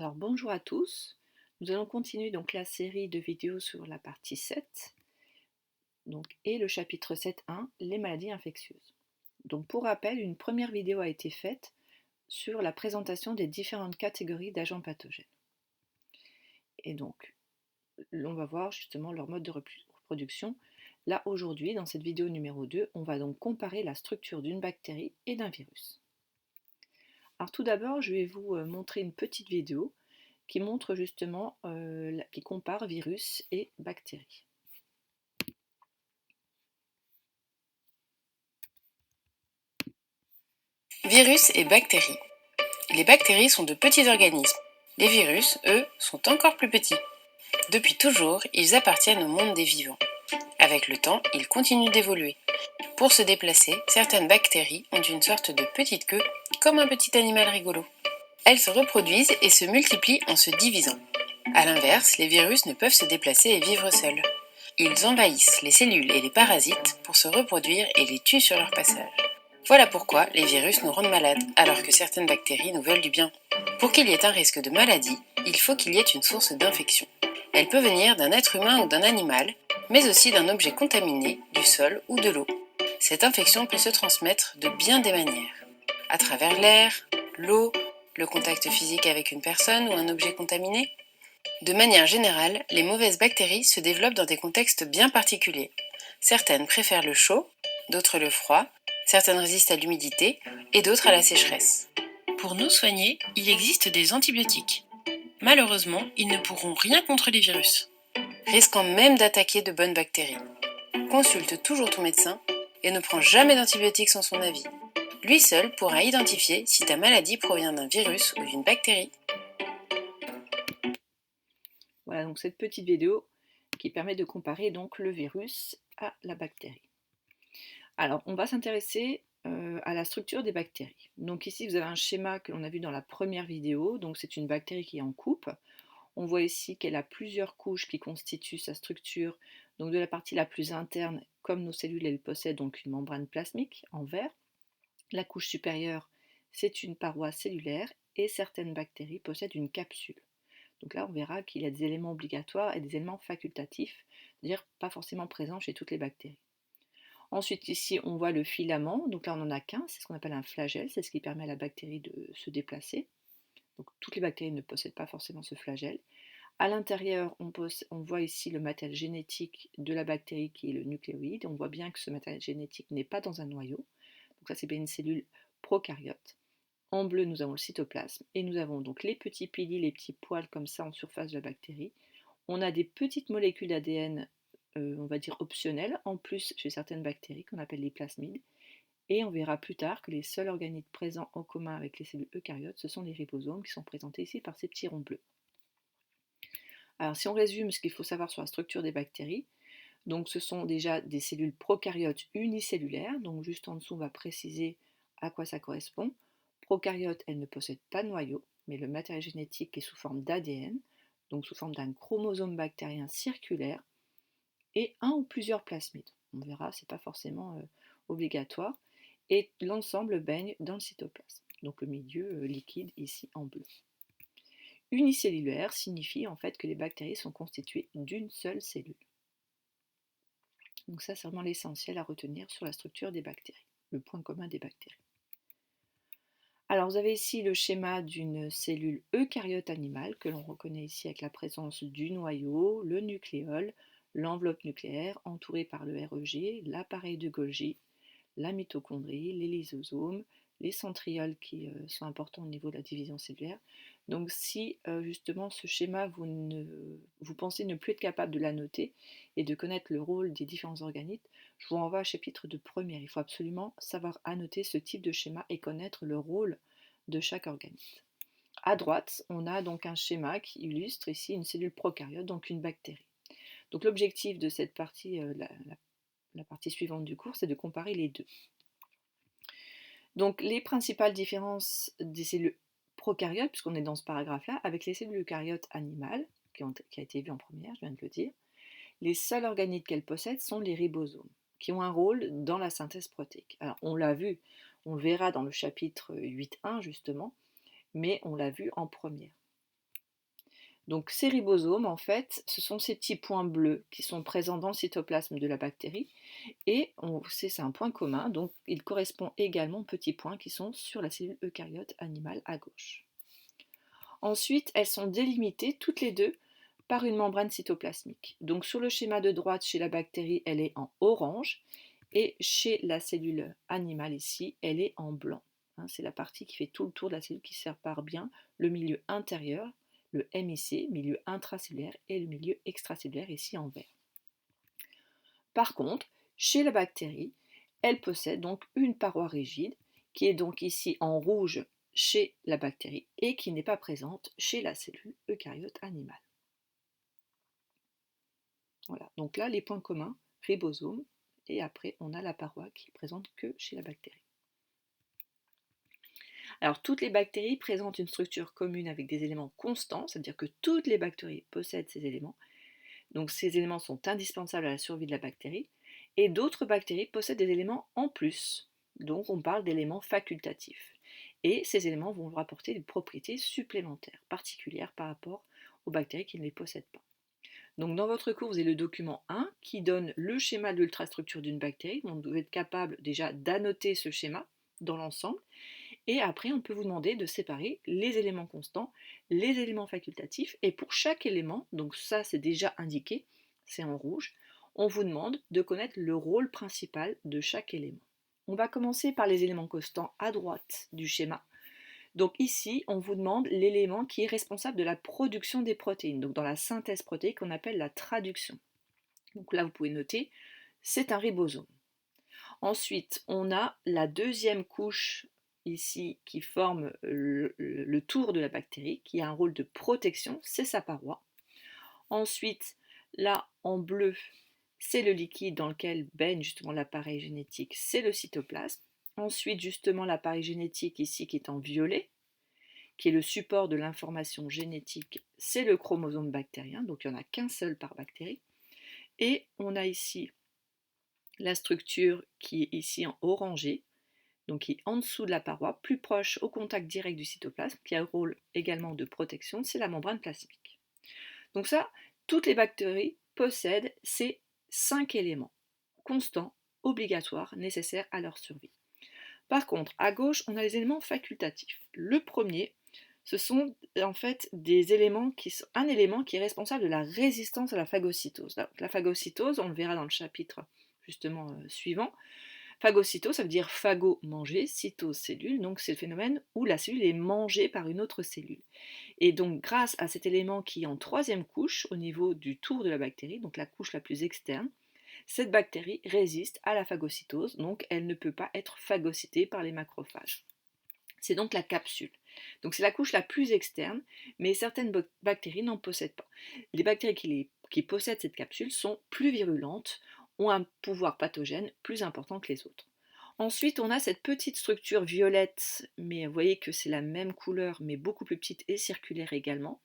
Alors bonjour à tous, nous allons continuer donc la série de vidéos sur la partie 7 et le chapitre 7.1, les maladies infectieuses. Donc pour rappel, une première vidéo a été faite sur la présentation des différentes catégories d'agents pathogènes. Et donc on va voir justement leur mode de reproduction. Là aujourd'hui, dans cette vidéo numéro 2, on va donc comparer la structure d'une bactérie et d'un virus. Alors tout d'abord, je vais vous montrer une petite vidéo qui montre justement, qui compare virus et bactéries. Virus et bactéries. Les bactéries sont de petits organismes. Les virus, eux, sont encore plus petits. Depuis toujours, ils appartiennent au monde des vivants. Avec le temps, ils continuent d'évoluer. Pour se déplacer, certaines bactéries ont une sorte de petite queue, comme un petit animal rigolo. Elles se reproduisent et se multiplient en se divisant. A l'inverse, les virus ne peuvent se déplacer et vivre seuls. Ils envahissent les cellules et les parasites pour se reproduire et les tuent sur leur passage. Voilà pourquoi les virus nous rendent malades, alors que certaines bactéries nous veulent du bien. Pour qu'il y ait un risque de maladie, il faut qu'il y ait une source d'infection. Elle peut venir d'un être humain ou d'un animal, mais aussi d'un objet contaminé, du sol ou de l'eau. Cette infection peut se transmettre de bien des manières. À travers l'air, l'eau, le contact physique avec une personne ou un objet contaminé. De manière générale, les mauvaises bactéries se développent dans des contextes bien particuliers. Certaines préfèrent le chaud, d'autres le froid, certaines résistent à l'humidité et d'autres à la sécheresse. Pour nous soigner, il existe des antibiotiques. Malheureusement, ils ne pourront rien contre les virus, risquant même d'attaquer de bonnes bactéries. Consulte toujours ton médecin et ne prends jamais d'antibiotiques sans son avis. Lui seul pourra identifier si ta maladie provient d'un virus ou d'une bactérie. Voilà donc cette petite vidéo qui permet de comparer donc le virus à la bactérie. Alors on va s'intéresser à la structure des bactéries. Donc ici vous avez un schéma que l'on a vu dans la première vidéo, donc c'est une bactérie qui est en coupe. On voit ici qu'elle a plusieurs couches qui constituent sa structure. Donc de la partie la plus interne, comme nos cellules, elle possède donc une membrane plasmique en verre. La couche supérieure, c'est une paroi cellulaire et certaines bactéries possèdent une capsule. Donc là, on verra qu'il y a des éléments obligatoires et des éléments facultatifs, c'est-à-dire pas forcément présents chez toutes les bactéries. Ensuite, ici, on voit le filament. Donc là, on n'en a qu'un, c'est ce qu'on appelle un flagelle, c'est ce qui permet à la bactérie de se déplacer. Donc toutes les bactéries ne possèdent pas forcément ce flagelle. À l'intérieur, on voit ici le matériel génétique de la bactérie qui est le nucléoïde. On voit bien que ce matériel génétique n'est pas dans un noyau. Donc ça, c'est bien une cellule prokaryote. En bleu, nous avons le cytoplasme et nous avons donc les petits pili, les petits poils comme ça en surface de la bactérie. On a des petites molécules d'ADN, on va dire optionnelles, en plus chez certaines bactéries qu'on appelle les plasmides. Et on verra plus tard que les seuls organites présents en commun avec les cellules eucaryotes, ce sont les ribosomes qui sont présentés ici par ces petits ronds bleus. Alors si on résume ce qu'il faut savoir sur la structure des bactéries, donc ce sont déjà des cellules prokaryotes unicellulaires, donc juste en dessous on va préciser à quoi ça correspond. Prokaryotes, elles ne possèdent pas de noyau, mais le matériel génétique est sous forme d'ADN, donc sous forme d'un chromosome bactérien circulaire, et un ou plusieurs plasmides. On verra, c'est pas forcément obligatoire. Et l'ensemble baigne dans le cytoplasme, donc le milieu liquide ici en bleu. Unicellulaire signifie en fait que les bactéries sont constituées d'une seule cellule. Donc ça, c'est vraiment l'essentiel à retenir sur la structure des bactéries, le point commun des bactéries. Alors vous avez ici le schéma d'une cellule eucaryote animale que l'on reconnaît ici avec la présence du noyau, le nucléole, l'enveloppe nucléaire entourée par le REG, l'appareil de Golgi, la mitochondrie, les lysosomes, les centrioles qui sont importants au niveau de la division cellulaire. Donc si justement ce schéma, vous pensez ne plus être capable de l'annoter et de connaître le rôle des différents organites, je vous renvoie au chapitre de première. Il faut absolument savoir annoter ce type de schéma et connaître le rôle de chaque organite. À droite, on a donc un schéma qui illustre ici une cellule prokaryote, donc une bactérie. Donc l'objectif de cette partie, la partie suivante du cours, c'est de comparer les deux. Donc les principales différences des cellules prokaryotes, puisqu'on est dans ce paragraphe-là, avec les cellules eucaryotes animales, qui a été vu en première, je viens de le dire, les seuls organites qu'elles possèdent sont les ribosomes, qui ont un rôle dans la synthèse protéique. Alors on l'a vu, on le verra dans le chapitre 8.1 justement, mais on l'a vu en première. Donc ces ribosomes, en fait, ce sont ces petits points bleus qui sont présents dans le cytoplasme de la bactérie et c'est un point commun, donc il correspond également aux petits points qui sont sur la cellule eucaryote animale à gauche. Ensuite, elles sont délimitées toutes les deux par une membrane cytoplasmique. Donc sur le schéma de droite, chez la bactérie, elle est en orange et chez la cellule animale ici, elle est en blanc. C'est la partie qui fait tout le tour de la cellule qui sépare bien le milieu intérieur, le MIC, milieu intracellulaire, et le milieu extracellulaire ici en vert. Par contre, chez la bactérie, elle possède donc une paroi rigide qui est donc ici en rouge chez la bactérie et qui n'est pas présente chez la cellule eucaryote animale. Voilà, donc là les points communs, ribosome, et après on a la paroi qui est présente que chez la bactérie. Alors toutes les bactéries présentent une structure commune avec des éléments constants, c'est-à-dire que toutes les bactéries possèdent ces éléments. Donc ces éléments sont indispensables à la survie de la bactérie. Et d'autres bactéries possèdent des éléments en plus. Donc on parle d'éléments facultatifs. Et ces éléments vont leur apporter des propriétés supplémentaires, particulières par rapport aux bactéries qui ne les possèdent pas. Donc dans votre cours, vous avez le document 1 qui donne le schéma de l'ultrastructure d'une bactérie. Donc vous devez être capable déjà d'annoter ce schéma dans l'ensemble. Et après, on peut vous demander de séparer les éléments constants, les éléments facultatifs, et pour chaque élément, donc ça c'est déjà indiqué, c'est en rouge, on vous demande de connaître le rôle principal de chaque élément. On va commencer par les éléments constants à droite du schéma. Donc ici, on vous demande l'élément qui est responsable de la production des protéines, donc dans la synthèse protéique qu'on appelle la traduction. Donc là, vous pouvez noter, c'est un ribosome. Ensuite, on a la deuxième couche ici qui forme le tour de la bactérie, qui a un rôle de protection, c'est sa paroi. Ensuite, là en bleu, c'est le liquide dans lequel baigne justement l'appareil génétique, c'est le cytoplasme. Ensuite, justement, l'appareil génétique ici qui est en violet, qui est le support de l'information génétique, c'est le chromosome bactérien, donc il n'y en a qu'un seul par bactérie. Et on a ici la structure qui est ici en orangé, donc qui est en dessous de la paroi, plus proche au contact direct du cytoplasme, qui a un rôle également de protection, c'est la membrane plasmique. Donc ça, toutes les bactéries possèdent ces 5 éléments constants, obligatoires, nécessaires à leur survie. Par contre, à gauche, on a les éléments facultatifs. Le premier, ce sont en fait des éléments un élément qui est responsable de la résistance à la phagocytose. La phagocytose, on le verra dans le chapitre justement suivant. Phagocytose, ça veut dire phago, manger, cytose, cellule, donc c'est le phénomène où la cellule est mangée par une autre cellule. Et donc grâce à cet élément qui est en troisième couche au niveau du tour de la bactérie, donc la couche la plus externe, cette bactérie résiste à la phagocytose, donc elle ne peut pas être phagocytée par les macrophages. C'est donc la capsule. Donc c'est la couche la plus externe, mais certaines bactéries n'en possèdent pas. Les bactéries qui possèdent cette capsule sont plus virulentes, ont un pouvoir pathogène plus important que les autres. Ensuite, on a cette petite structure violette, mais vous voyez que c'est la même couleur, mais beaucoup plus petite et circulaire également,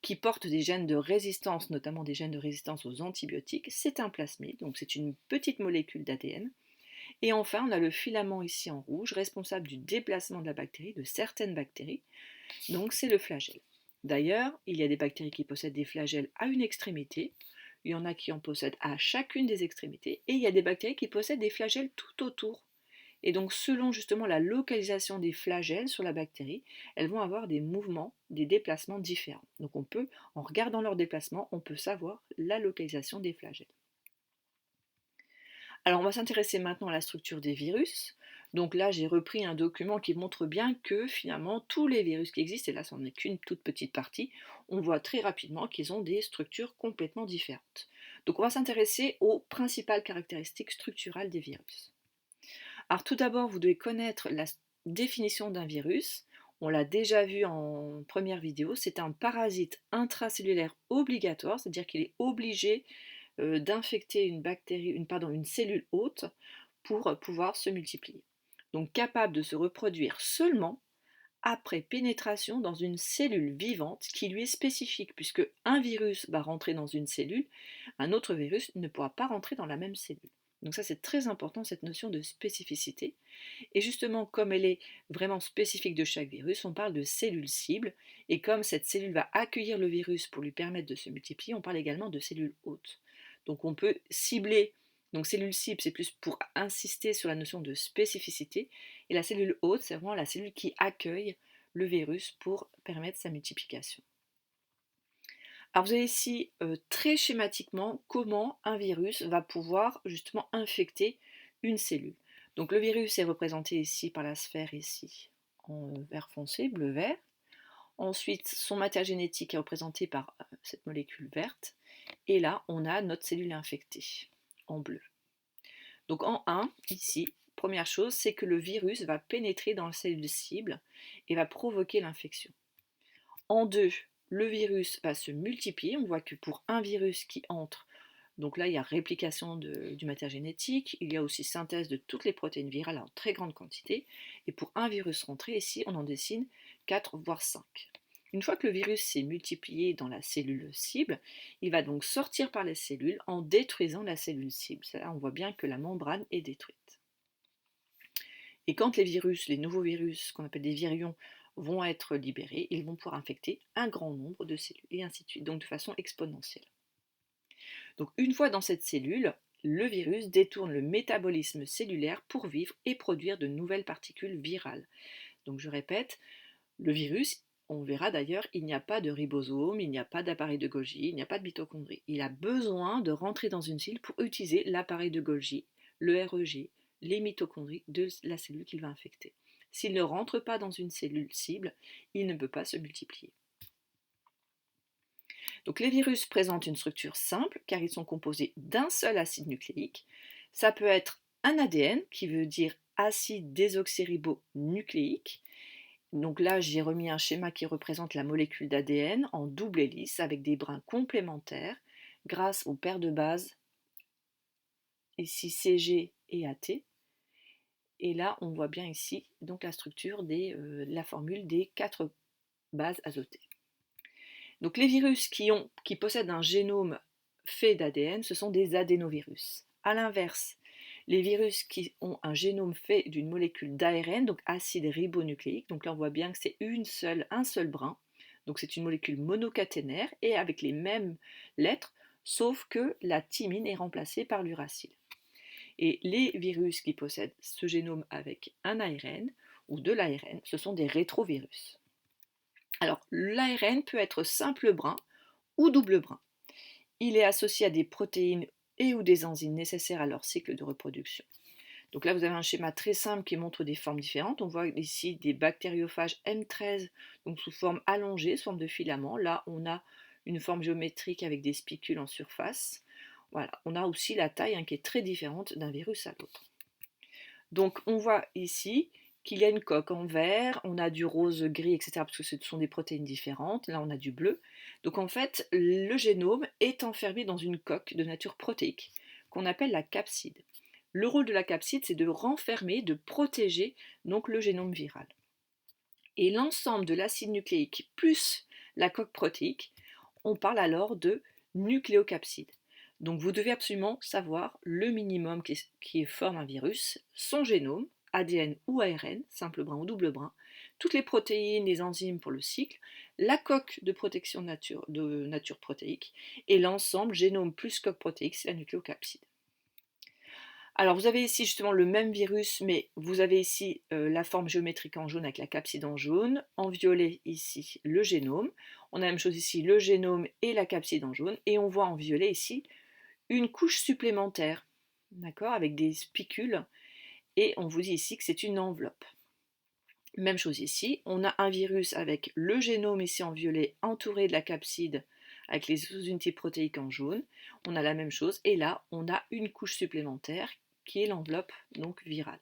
qui porte des gènes de résistance, notamment des gènes de résistance aux antibiotiques. C'est un plasmide, donc c'est une petite molécule d'ADN. Et enfin, on a le filament ici en rouge, responsable du déplacement de la bactérie, de certaines bactéries, donc c'est le flagelle. D'ailleurs, il y a des bactéries qui possèdent des flagelles à une extrémité, il y en a qui en possèdent à chacune des extrémités, et il y a des bactéries qui possèdent des flagelles tout autour. Et donc selon justement la localisation des flagelles sur la bactérie, elles vont avoir des mouvements, des déplacements différents. Donc on peut, en regardant leur déplacement, on peut savoir la localisation des flagelles. Alors on va s'intéresser maintenant à la structure des virus. Donc là j'ai repris un document qui montre bien que finalement tous les virus qui existent, et là c'en est qu'une toute petite partie, on voit très rapidement qu'ils ont des structures complètement différentes. Donc on va s'intéresser aux principales caractéristiques structurales des virus. Alors tout d'abord vous devez connaître la définition d'un virus. On l'a déjà vu en première vidéo, c'est un parasite intracellulaire obligatoire, c'est-à-dire qu'il est obligé d'infecter une cellule hôte pour pouvoir se multiplier. Donc capable de se reproduire seulement après pénétration dans une cellule vivante qui lui est spécifique, puisque un virus va rentrer dans une cellule, un autre virus ne pourra pas rentrer dans la même cellule. Donc ça, c'est très important, cette notion de spécificité. Et justement, comme elle est vraiment spécifique de chaque virus, on parle de cellules cibles. Et comme cette cellule va accueillir le virus pour lui permettre de se multiplier, on parle également de cellules hôtes. Donc on peut cibler, donc cellule cible, c'est plus pour insister sur la notion de spécificité. Et la cellule hôte, c'est vraiment la cellule qui accueille le virus pour permettre sa multiplication. Alors vous avez ici très schématiquement comment un virus va pouvoir justement infecter une cellule. Donc le virus est représenté ici par la sphère ici en vert foncé, bleu-vert. Ensuite, son matière génétique est représentée par cette molécule verte. Et là, on a notre cellule infectée en bleu. Donc en 1, ici, première chose, c'est que le virus va pénétrer dans la cellule cible et va provoquer l'infection. En 2, le virus va se multiplier. On voit que pour un virus qui entre, donc là il y a réplication du matière génétique, il y a aussi synthèse de toutes les protéines virales en très grande quantité. Et pour un virus rentré, ici on en dessine 4 voire 5. Une fois que le virus s'est multiplié dans la cellule cible, il va donc sortir par les cellules en détruisant la cellule cible. Là on voit bien que la membrane est détruite. Et quand les virus, les nouveaux virus, qu'on appelle des virions, vont être libérés, ils vont pouvoir infecter un grand nombre de cellules, et ainsi de suite, donc de façon exponentielle. Donc une fois dans cette cellule, le virus détourne le métabolisme cellulaire pour vivre et produire de nouvelles particules virales. Donc je répète, le virus, on verra d'ailleurs, il n'y a pas de ribosome, il n'y a pas d'appareil de Golgi, il n'y a pas de mitochondrie. Il a besoin de rentrer dans une cellule pour utiliser l'appareil de Golgi, le REG, les mitochondries de la cellule qu'il va infecter. S'il ne rentre pas dans une cellule cible, il ne peut pas se multiplier. Donc les virus présentent une structure simple car ils sont composés d'un seul acide nucléique. Ça peut être un ADN qui veut dire acide désoxyribonucléique. Donc là, j'ai remis un schéma qui représente la molécule d'ADN en double hélice avec des brins complémentaires grâce aux paires de bases, ici CG et AT. Et là, on voit bien ici donc la structure la formule des 4 bases azotées. Donc les virus qui possèdent un génome fait d'ADN, ce sont des adénovirus. A l'inverse, les virus qui ont un génome fait d'une molécule d'ARN, donc acide ribonucléique, donc là on voit bien que c'est un seul brin, donc c'est une molécule monocaténaire et avec les mêmes lettres, sauf que la thymine est remplacée par l'uracile. Et les virus qui possèdent ce génome avec un ARN ou de l'ARN, ce sont des rétrovirus. Alors, l'ARN peut être simple brin ou double brin. Il est associé à des protéines et ou des enzymes nécessaires à leur cycle de reproduction. Donc là, vous avez un schéma très simple qui montre des formes différentes. On voit ici des bactériophages M13, donc sous forme allongée, sous forme de filament. Là, on a une forme géométrique avec des spicules en surface. Voilà. On a aussi la taille qui est très différente d'un virus à l'autre. Donc on voit ici qu'il y a une coque en vert, on a du rose, gris, etc. parce que ce sont des protéines différentes. Là on a du bleu. Donc en fait, le génome est enfermé dans une coque de nature protéique qu'on appelle la capside. Le rôle de la capside, c'est de renfermer, de protéger donc le génome viral. Et l'ensemble de l'acide nucléique plus la coque protéique, on parle alors de nucléocapside. Donc vous devez absolument savoir le minimum qui forme un virus, son génome, ADN ou ARN, simple brin ou double brin, toutes les protéines, les enzymes pour le cycle, la coque de protection de nature protéique et l'ensemble génome plus coque protéique, c'est la nucléocapside. Alors vous avez ici justement le même virus, mais vous avez ici la forme géométrique en jaune avec la capside en jaune, en violet ici le génome, on a la même chose ici, le génome et la capside en jaune, et on voit en violet ici une couche supplémentaire, d'accord, avec des spicules, et on vous dit ici que c'est une enveloppe. Même chose ici, on a un virus avec le génome ici en violet entouré de la capside avec les sous-unités protéiques en jaune, on a la même chose, et là on a une couche supplémentaire qui est l'enveloppe donc virale.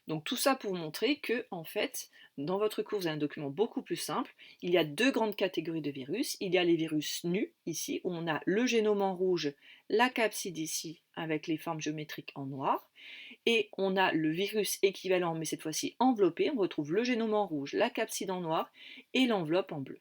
Donc tout ça pour vous montrer que en fait, dans votre cours, vous avez un document beaucoup plus simple. Il y a 2 grandes catégories de virus. Il y a les virus nus, ici, où on a le génome en rouge, la capside ici, avec les formes géométriques en noir. Et on a le virus équivalent, mais cette fois-ci enveloppé. On retrouve le génome en rouge, la capside en noir et l'enveloppe en bleu.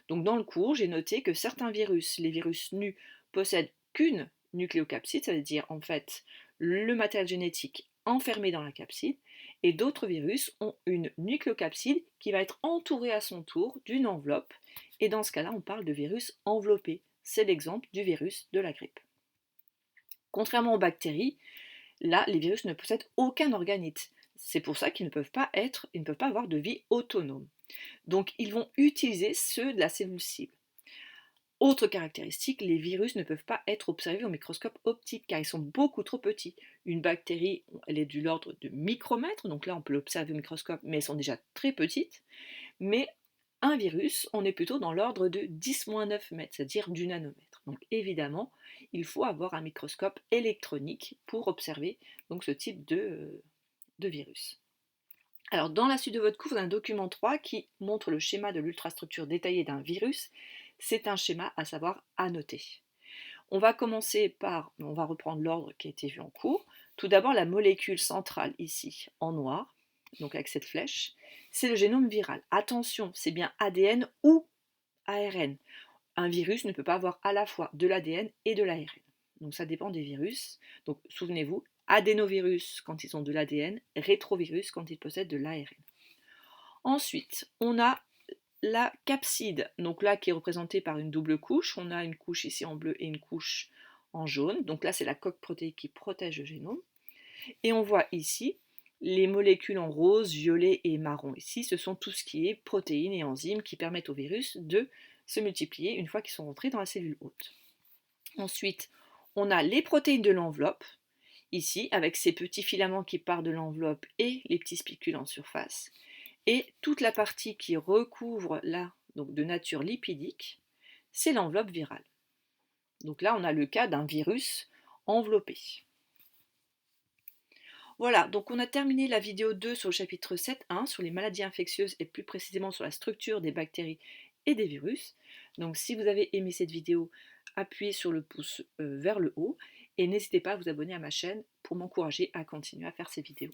Donc dans le cours, j'ai noté que certains virus, les virus nus, possèdent qu'une nucléocapsides, ça veut dire en fait le matériel génétique enfermé dans la capside, et d'autres virus ont une nucléocapside qui va être entourée à son tour d'une enveloppe, et dans ce cas-là, on parle de virus enveloppé. C'est l'exemple du virus de la grippe. Contrairement aux bactéries, là, les virus ne possèdent aucun organite. C'est pour ça qu'ils ne peuvent pas avoir de vie autonome. Donc, ils vont utiliser ceux de la cellule cible. Autre caractéristique, les virus ne peuvent pas être observés au microscope optique car ils sont beaucoup trop petits. Une bactérie, elle est de l'ordre de micromètres, donc là on peut l'observer au microscope, mais elles sont déjà très petites. Mais un virus, on est plutôt dans l'ordre de 10-9 mètres, c'est-à-dire du nanomètre. Donc évidemment, il faut avoir un microscope électronique pour observer donc, ce type de virus. Alors dans la suite de votre cours, vous avez un document 3 qui montre le schéma de l'ultrastructure détaillée d'un virus. C'est un schéma à savoir annoter. On va reprendre l'ordre qui a été vu en cours. Tout d'abord, la molécule centrale ici en noir, donc avec cette flèche, c'est le génome viral. Attention, c'est bien ADN ou ARN. Un virus ne peut pas avoir à la fois de l'ADN et de l'ARN. Donc ça dépend des virus. Donc souvenez-vous, adénovirus quand ils ont de l'ADN, rétrovirus quand ils possèdent de l'ARN. Ensuite, on a la capside, donc là qui est représentée par une double couche. On a une couche ici en bleu et une couche en jaune. Donc là c'est la coque protéique qui protège le génome. Et on voit ici les molécules en rose, violet et marron. Ici ce sont tout ce qui est protéines et enzymes qui permettent au virus de se multiplier une fois qu'ils sont rentrés dans la cellule hôte. Ensuite, on a les protéines de l'enveloppe, ici avec ces petits filaments qui partent de l'enveloppe et les petits spicules en surface. Et toute la partie qui recouvre là, donc de nature lipidique, c'est l'enveloppe virale. Donc là, on a le cas d'un virus enveloppé. Voilà, donc on a terminé la vidéo 2 sur le chapitre 7.1 sur les maladies infectieuses et plus précisément sur la structure des bactéries et des virus. Donc si vous avez aimé cette vidéo, appuyez sur le pouce vers le haut et n'hésitez pas à vous abonner à ma chaîne pour m'encourager à continuer à faire ces vidéos.